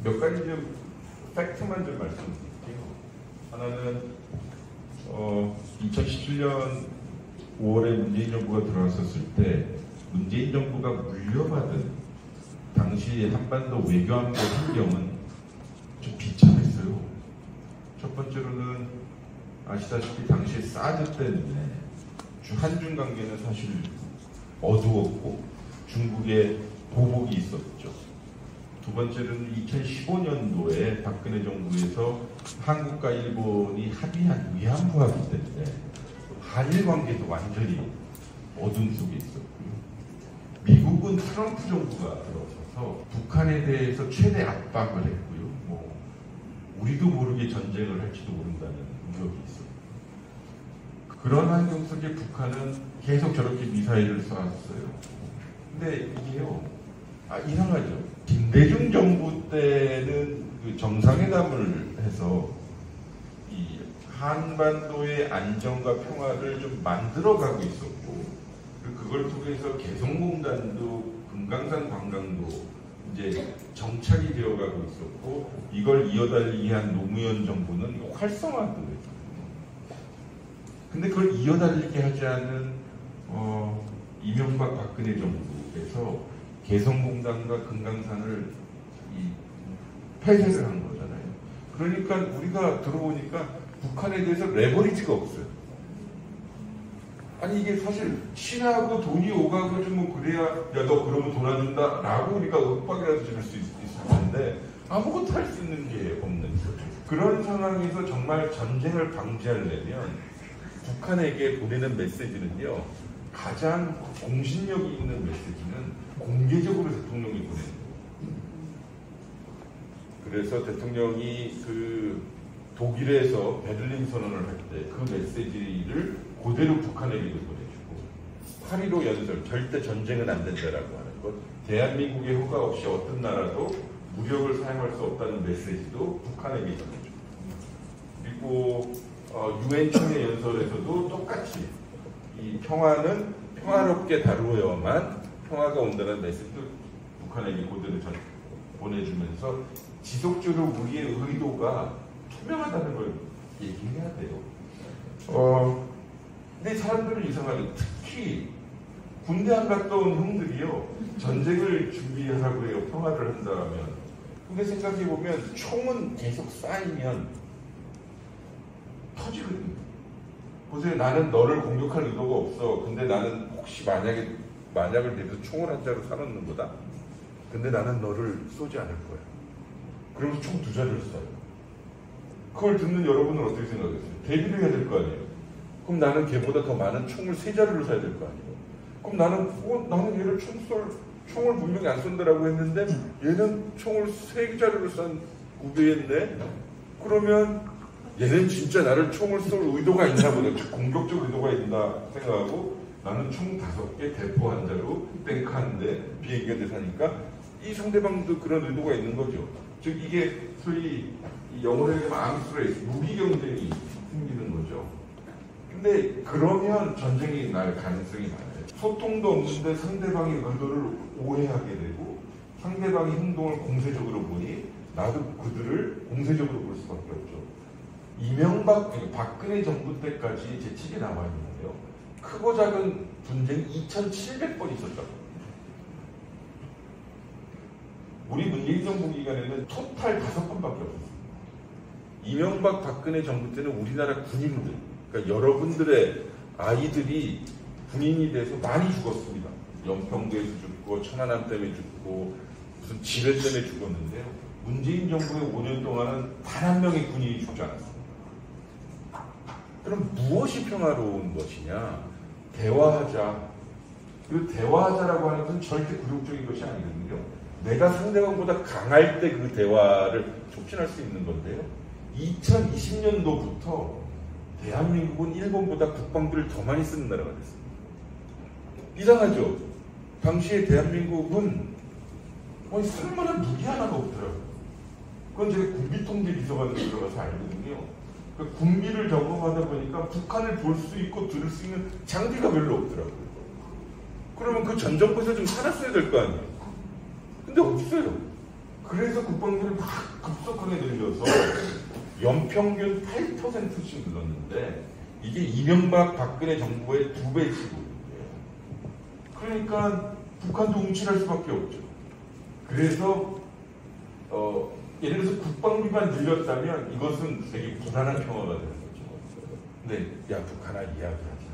몇 가지 좀 팩트만 좀 말씀드릴게요. 하나는 2017년 5월에 문재인 정부가 들어왔었을 때 문재인 정부가 물려받은 당시 한반도 외교안보 환경은 좀 비참했어요. 첫 번째로는 아시다시피 당시 사드 때문에 한중 관계는 사실 어두웠고 중국의 보복이 있었죠. 두 번째로는 2015년도에 박근혜 정부에서 한국과 일본이 합의한 위안부 합의 때문에 한일 관계도 완전히 어둠 속에 있었고요. 미국은 트럼프 정부가 들어서서 북한에 대해서 최대 압박을 했고요. 우리도 모르게 전쟁을 할지도 모른다는 우려가 있었고, 그런 환경 속에 북한은 계속 저렇게 미사일을 쏘았어요. 근데 이게요, 이상하죠. 김대중 정부 때는 그 정상회담을 해서 이 한반도의 안정과 평화를 좀 만들어가고 있었고, 그걸 통해서 개성공단도 금강산 관광도 이제 정착이 되어가고 있었고, 이걸 이어달리기 위한 노무현 정부는 활성화도 했거든요. 근데 그걸 이어달리게 하지 않은 이명박 박근혜 정부에서 개성공단과 금강산을 폐쇄를 한 거잖아요. 그러니까 우리가 들어보니까 북한에 대해서 레버리지가 없어요. 아니 이게 사실 친하고 돈이 오가고 좀 그래야 야 너 그러면 돈 안 준다 라고 우리가 윽박이라도 지를 수 있을 텐데 아무것도 할 수 있는 게 없는 그런 상황에서 정말 전쟁을 방지하려면 북한에게 보내는 메시지는요, 가장 공신력이 있는 메시지는 공개적으로 대통령이 보내는 거예요. 그래서 대통령이 그 독일에서 베를린 선언을 할 때 그 메시지를 그대로 북한에게도 보내주고, 8.15 연설, 절대 전쟁은 안 된다라고 하는 것, 대한민국의 허가 없이 어떤 나라도 무력을 사용할 수 없다는 메시지도 북한에게 전해주고, 그리고 UN 총회 연설에서도 똑같이 이 평화는 평화롭게 다루어야만 평화가 온다는 메시지도 북한에게 그대로 보내주면서 지속적으로 우리의 의도가 투명하다는 걸 얘기해야 돼요. 근데 사람들은 이상하게 특히 군대 안 갔다 온 형들이요, 전쟁을 준비하라고 해요. 평화를 한다면. 근데 생각해보면 총은 계속 쌓이면 터지거든요. 보세요. 나는 너를 공격할 의도가 없어. 근데 나는 혹시 만약을 대비해서 총을 한 자루 사놓는 거다. 근데 나는 너를 쏘지 않을 거야. 그러면서 총 2자루를 쏴요. 그걸 듣는 여러분은 어떻게 생각하세요? 대비를 해야 될 거 아니에요. 그럼 나는 걔보다 더 많은 총을 3자루를 사야 될 거 아니에요. 그럼 나는 얘를 총을 분명히 안 쏜다라고 했는데 얘는 총을 3자루를 쏜 구배했네. 그러면 얘는 진짜 나를 총을 쏠 의도가 있나 보다. 공격적 의도가 있다 생각하고 나는 총 5개, 대포 1자루, 탱크 1대, 비행기 1대 사니까 이 상대방도 그런 의도가 있는 거죠. 즉 이게 소위 영어로 얘기하면 암스레이스, 무기 경쟁이 생기는 거죠. 근데 그러면 전쟁이 날 가능성이 많아요. 소통도 없는데 상대방의 의도를 오해하게 되고 상대방의 행동을 공세적으로 보니 나도 그들을 공세적으로 볼 수밖에 없죠. 박근혜 정부 때까지 제 책에 나와 있는데요. 크고 작은 분쟁이 2,700번 있었다고. 우리 문재인 정부 기간에는 토탈 5번밖에 없었어요. 이명박 박근혜 정부 때는 우리나라 군인들, 그러니까 여러분들의 아이들이 군인이 돼서 많이 죽었습니다. 연평도에서 죽고 천안함 때문에 죽고 무슨 지뢰 때문에 죽었는데요. 문재인 정부의 5년 동안은 단 1명의 군인이 죽지 않았습니다. 그럼 무엇이 평화로운 것이냐? 대화하자. 그 대화하자라고 하는 것은 절대 굴욕적인 것이 아니거든요. 내가 상대방보다 강할 때 그 대화를 촉진할 수 있는 건데요. 2020년도부터 대한민국은 일본보다 국방비를 더 많이 쓰는 나라가 됐습니다. 이상하죠? 당시에 대한민국은 거의 쓸만한 무기 하나가 없더라고요. 그건 제가 군비통제비서관으로 들어가서 알거든요. 그러니까 군비를 점검하다 보니까 북한을 볼 수 있고 들을 수 있는 장비가 별로 없더라고요. 그러면 그 전 정부에서 좀 살았어야 될 거 아니에요. 근데 없어요. 그래서 국방비를 막 급속하게 늘려서 연평균 8%씩 늘었는데 이게 이명박 박근혜 정부의 2배치거든요. 그러니까 북한도 움찔할 수밖에 없죠. 그래서 예를 들어서 국방비만 늘렸다면 이것은 되게 불안한 평화가 되는 거죠. 근데 야 북한아 이야기하자.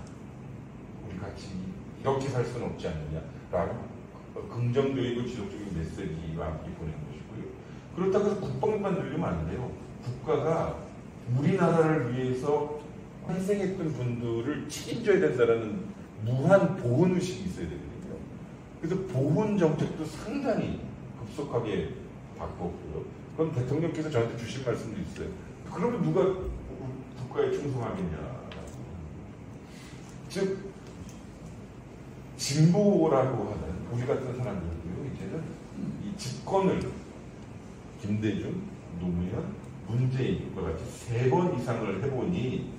우리 같이 이렇게 살 수는 없지 않느냐라고 긍정적이고 지속적인 메시지와 함께 보내는 것이고요. 그렇다고 해서 국방비만 늘리면 안 돼요. 국가가 우리나라를 위해서 희생했던 분들을 책임져야 된다는 무한 보훈 의식이 있어야 되거든요. 그래서 보훈 정책도 상당히 급속하게 바꿨고요. 그럼 대통령께서 저한테 주신 말씀도 있어요. 그러면 누가 국가에 충성하겠냐. 즉 진보라고 하는 우리 같은 사람들도요. 이제는 이 집권을 김대중, 노무현, 문재인과 같이 3번 이상을 해보니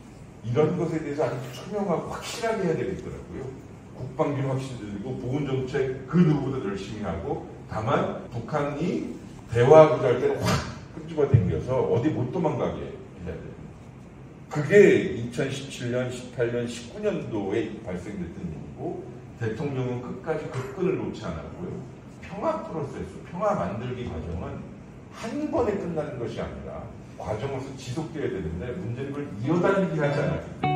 이런 것에 대해서 아주 투명하고 확실하게 해야 되겠더라고요. 국방비는 확실히 들고 보훈정책 그 누구보다 열심히 하고 다만 북한이 대화하고자 할 때는 확 끄집어 당겨서 어디 못 도망가게 해야 돼요. 그게 2017년, 18년, 19년도에 발생됐던 일이고 대통령은 끝까지 그 끈을 놓지 않았고요. 평화 프로세스, 평화 만들기 과정은 한 번에 끝나는 것이 아니라 과정으로서 지속되어야 되는데 문제는 그걸 이어다니기 하지 않았기 때문에